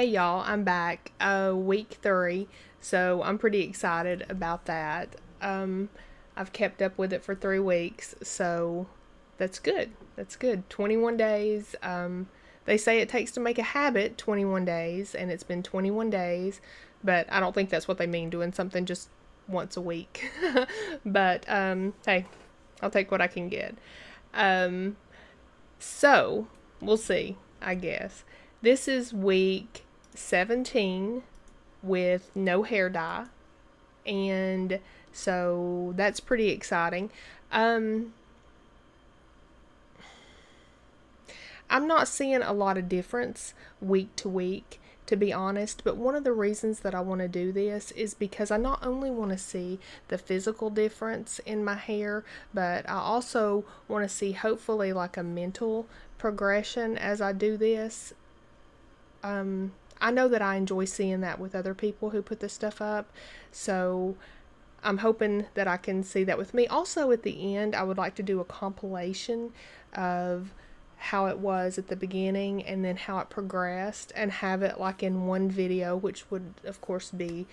Hey y'all, I'm back. Week 3, so I'm pretty excited about that. I've kept up with it for 3 weeks, so that's good. That's good. 21 days. They say it takes to make a habit 21 days, and it's been 21 days, but I don't think that's what they mean, doing something just once a week. But hey, I'll take what I can get. Um, so, we'll see, I guess. This is week 17 with no hair dye, and so that's pretty exciting. Um, I'm not seeing a lot of difference week to week, to be honest, but one of the reasons that I want to do this is because I not only want to see the physical difference in my hair, but I also want to see hopefully like a mental progression as I do this. I know that I enjoy seeing that with other people who put this stuff up, so I'm hoping that I can see that with me. Also, at the end, I would like to do a compilation of how it was at the beginning and then how it progressed and have it like in one video, which would, of course, be,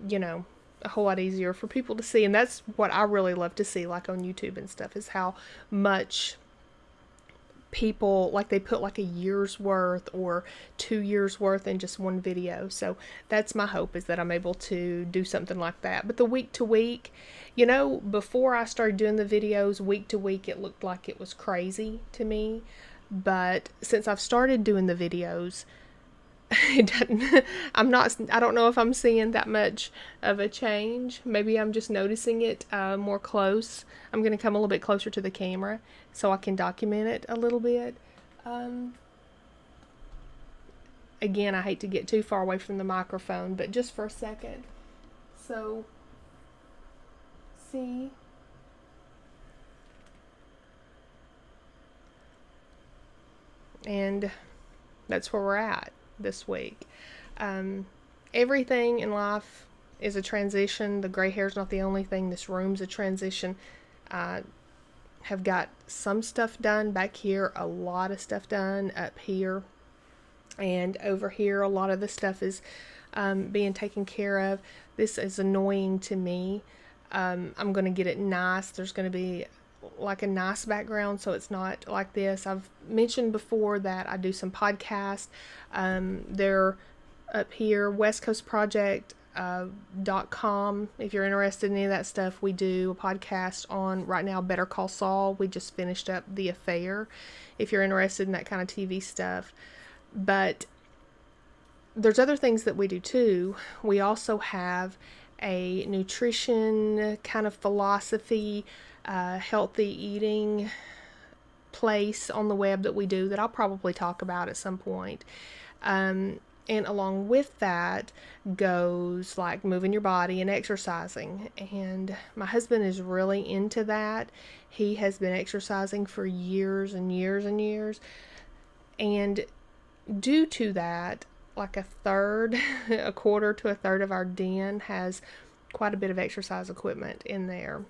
you know, a whole lot easier for people to see. And that's what I really love to see, like on YouTube and stuff, is how much people like they put like a year's worth or 2 years worth in just one video. So that's my hope, is that I'm able to do something like that. But the week to week, before I started doing the videos week to week, it looked like it was crazy to me. But since I've started doing the videos, it doesn't I don't know if I'm seeing that much of a change. Maybe I'm just noticing it more close. I'm going to come a little bit closer to the camera so I can document it a little bit. um, Again, I hate to get too far away from the microphone, but just for a second. So see, and that's where we're at this week. um, Everything in life is a transition. The gray hair is not the only thing. This room's a transition. I have got some stuff done back here, a lot of stuff done up here, and over here a lot of the stuff is being taken care of. This is annoying to me. I'm going to get it nice. There's going to be like a nice background so it's not like this. I've mentioned before that I do some podcasts. They're up here, West Coast Project .com. If you're interested in any of that stuff, we do a podcast on right now Better Call Saul. We just finished up The Affair, if you're interested in that kind of TV stuff. But there's other things that we do too. We also have a nutrition kind of philosophy, healthy eating place on the web that we do that I'll probably talk about at some point. And along with that goes like moving your body and exercising. And my husband is really into that. He has been exercising for years and years and years. And due to that, like a quarter to a third of our den has quite a bit of exercise equipment in there.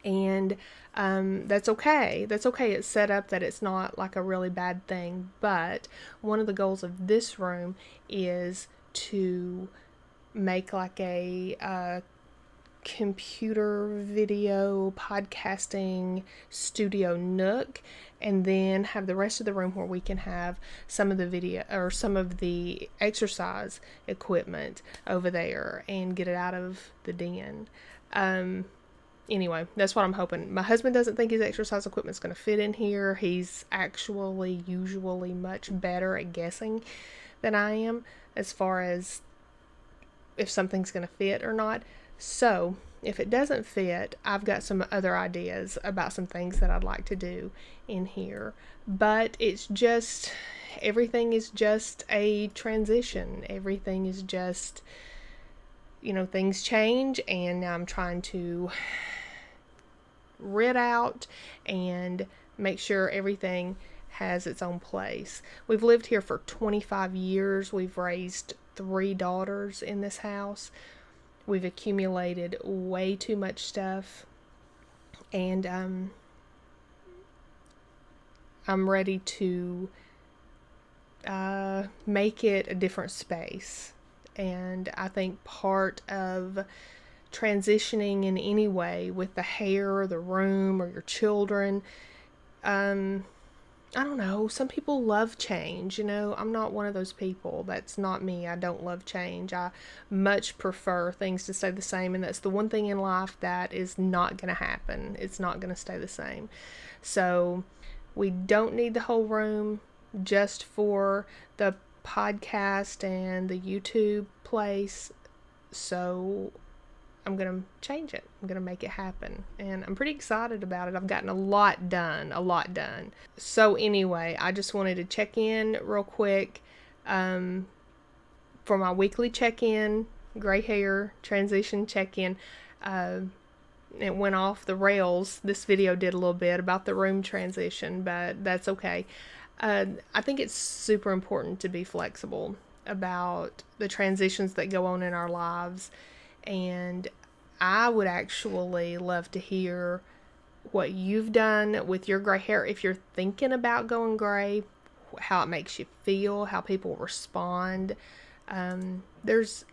And that's okay. That's okay. It's set up that it's not like a really bad thing. But one of the goals of this room is to make like a computer video podcasting studio nook, and then have the rest of the room where we can have some of the video or some of the exercise equipment over there and get it out of the den. Anyway, that's what I'm hoping. My husband doesn't think his exercise equipment's going to fit in here. He's actually usually much better at guessing than I am as far as if something's going to fit or not. So, if it doesn't fit, I've got some other ideas about some things that I'd like to do in here. But everything is just a transition. Everything is just, things change, and now I'm trying to rid out and make sure everything has its own place. We've lived here for 25 years. We've raised 3 daughters in this house. We've accumulated way too much stuff, and I'm ready to make it a different space. And I think part of transitioning in any way with the hair or the room or your children, I don't know, some people love change. I'm not one of those people. That's not me. I don't love change. I much prefer things to stay the same, and that's the one thing in life that is not going to happen. It's not going to stay the same. So we don't need the whole room just for the podcast and the YouTube place. So I'm going to change it. I'm going to make it happen. And I'm pretty excited about it. I've gotten a lot done. So anyway, I just wanted to check in real quick for my weekly check-in, gray hair transition check-in. It went off the rails. This video did a little bit about the room transition, but that's okay. I think it's super important to be flexible about the transitions that go on in our lives. And I would actually love to hear what you've done with your gray hair. If you're thinking about going gray, how it makes you feel, how people respond. It's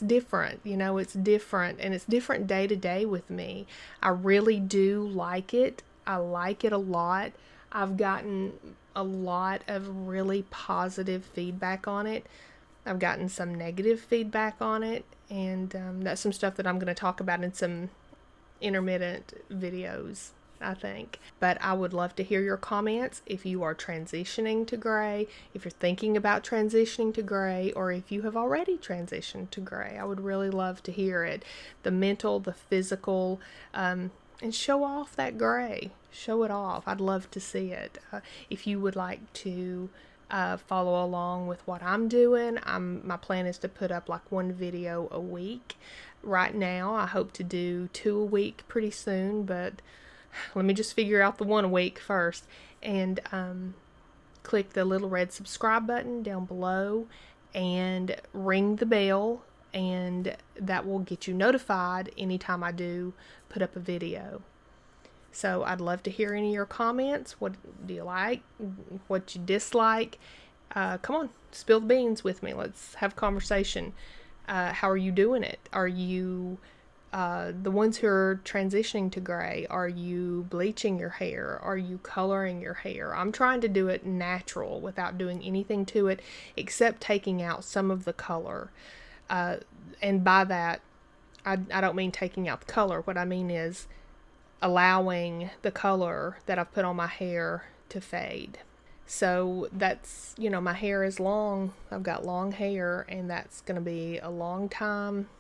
different, it's different, and it's different day to day with me. I really do like it. I like it a lot. I've gotten a lot of really positive feedback on it. I've gotten some negative feedback on it, and that's some stuff that I'm going to talk about in some intermittent videos, I think. But I would love to hear your comments if you are transitioning to gray, if you're thinking about transitioning to gray, or if you have already transitioned to gray. I would really love to hear it. The mental, the physical, and show off that gray. Show it off. I'd love to see it. If you would like to follow along with what I'm doing, my plan is to put up like one video a week. Right now, I hope to do 2 a week pretty soon, but let me just figure out the 1 a week first. And click the little red subscribe button down below and ring the bell, and that will get you notified anytime I do put up a video. So I'd love to hear any of your comments. What do you like? What you dislike? Come on, spill the beans with me. Let's have a conversation. How are you doing it? Are you the ones who are transitioning to gray? Are you bleaching your hair? Are you coloring your hair? I'm trying to do it natural without doing anything to it except taking out some of the color. And by that, I don't mean taking out the color. What I mean is allowing the color that I've put on my hair to fade. So that's, my hair is long. I've got long hair, and that's going to be a long time.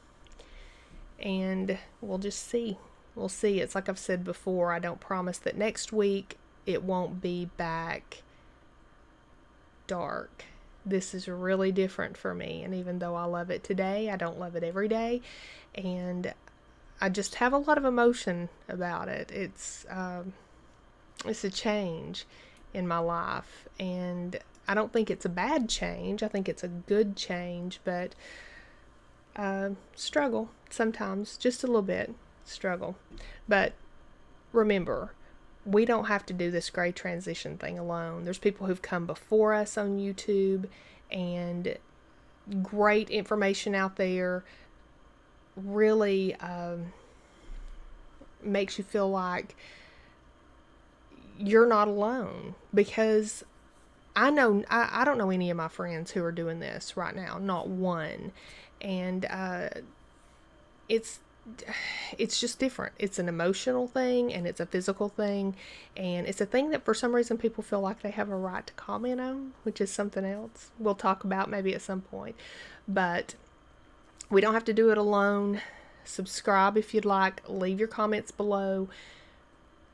And we'll just see. We'll see. It's like I've said before, I don't promise that next week it won't be back dark. This is really different for me. And even though I love it today, I don't love it every day. And I just have a lot of emotion about it. It's a change in my life, and I don't think it's a bad change. I think it's a good change, but struggle sometimes, just a little bit struggle. But remember, we don't have to do this gray transition thing alone. There's people who've come before us on YouTube, and great information out there. Really makes you feel like you're not alone, because I don't know any of my friends who are doing this right now, not one. And it's just different. It's an emotional thing, and it's a physical thing, and it's a thing that for some reason people feel like they have a right to comment on, which is something else we'll talk about maybe at some point. But we don't have to do it alone. Subscribe if you'd like. Leave your comments below.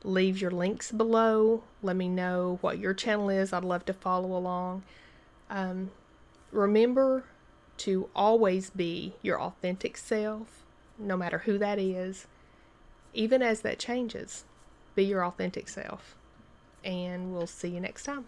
Leave your links below. Let me know what your channel is. I'd love to follow along. Remember to always be your authentic self, no matter who that is. Even as that changes, be your authentic self. And we'll see you next time.